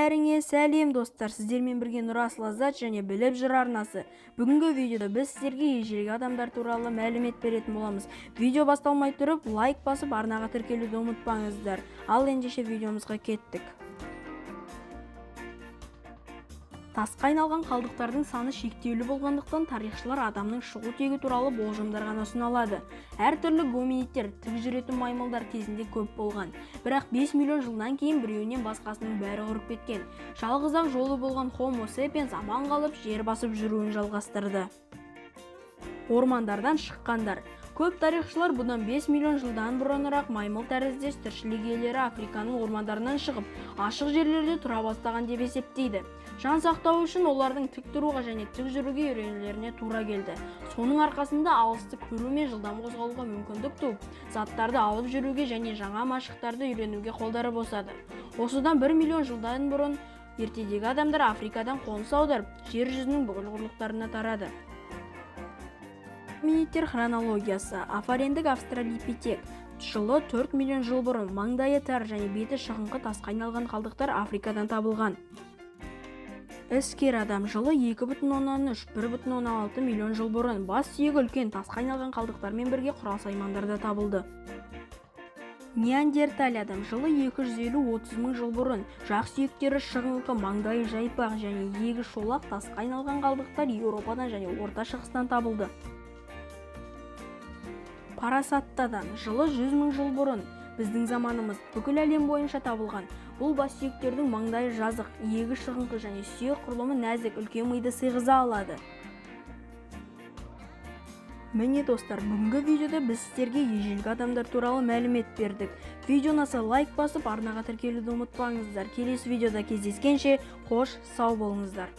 Бәріңе сәлем достар, сіздермен бірге Нұрасыл Азат және Біліп Жыр арнасы. Бүгінгі видеода біз сіздерге ежелгі адамдар туралы мәлімет беретін боламыз. Видео басталмай тұрып, лайк басып, арнаға тіркелуді ұмытпаңыздар. Ал ендеше видеомызға кеттік. Тасқа айналған қалдықтардың саны шектеулі болғандықтан тарихшылар адамның шығу тегі туралы болжамдар ғана ұсыналады. Әртүрлі гоминидтер, тік жүретін маймылдар кезінде көп болған. Бірақ 5 миллион жылдан кейін біреуінен басқасының бәрі құрып кеткен. Жалғыз-ақ жолы болған Homo sapiens аман қалып, жер басып жүруін жалғастырды. Ормандардан шыққандар. Көп тарихшылар бұдан 5 миллион жылдан бұрынырақ маймыл тәріздес тіршілік иелері Африканың ормандарынан шығып, ашық жерлерде тұра бастаған деп есептейді. Жан сақтау үшін олардың тік тұруға және тік жүруге үйренулеріне тура келді. Соның арқасында алысты көру мен жылдам қозғалуға мүмкіндік туып, заттарды алып жүруге және жаңа машықтарды үйренуге қолдары босады. Осыдан 1 миллион жылдан бұрын ертедегі адамдар Африкадан қоныс аударып, жер жүзінің бүкіл құрлықтарына тарады. Гоминидтер хронологиясы. Афарендік австралопитек. Жылы 4 миллион жыл бұрын маңдайы тар және беті шығыңқы тасқа айналған қалдықтар Африкадан табылған. Іскер адам. Жылы 2,13-1,16 миллион жыл бұрын бас сүйегі үлкен тасқа айналған қалдықтармен бірге құрал-саймандарда табылды. Неандерталь адам. Жылы 250-30 мың жыл бұрын жақ сүйектері шығыңқы, маңдайы жайпақ және иегі шолақ тасқа айналған қалдықтар Еуропадан және Орта Шығыстан табылды. Парасатты адам. Жылы 100 мың жыл бұрын біздің заманымыз бүкіл әлем бойынша табылған. Бұл бас сүйектердің маңдайы жазық, иегі шығыңқы және сүйек құрылымы нәзік, үлкен миды сыйғыза алады. Міне достар, бүгінгі видеода біз сіздерге ежелгі адамдар туралы мәлімет бердік. Видео ұнаса лайк басып, арнаға тіркелуді ұмытпаңыздар. Келесі видеода кездескенше, қош, сау болыңыздар.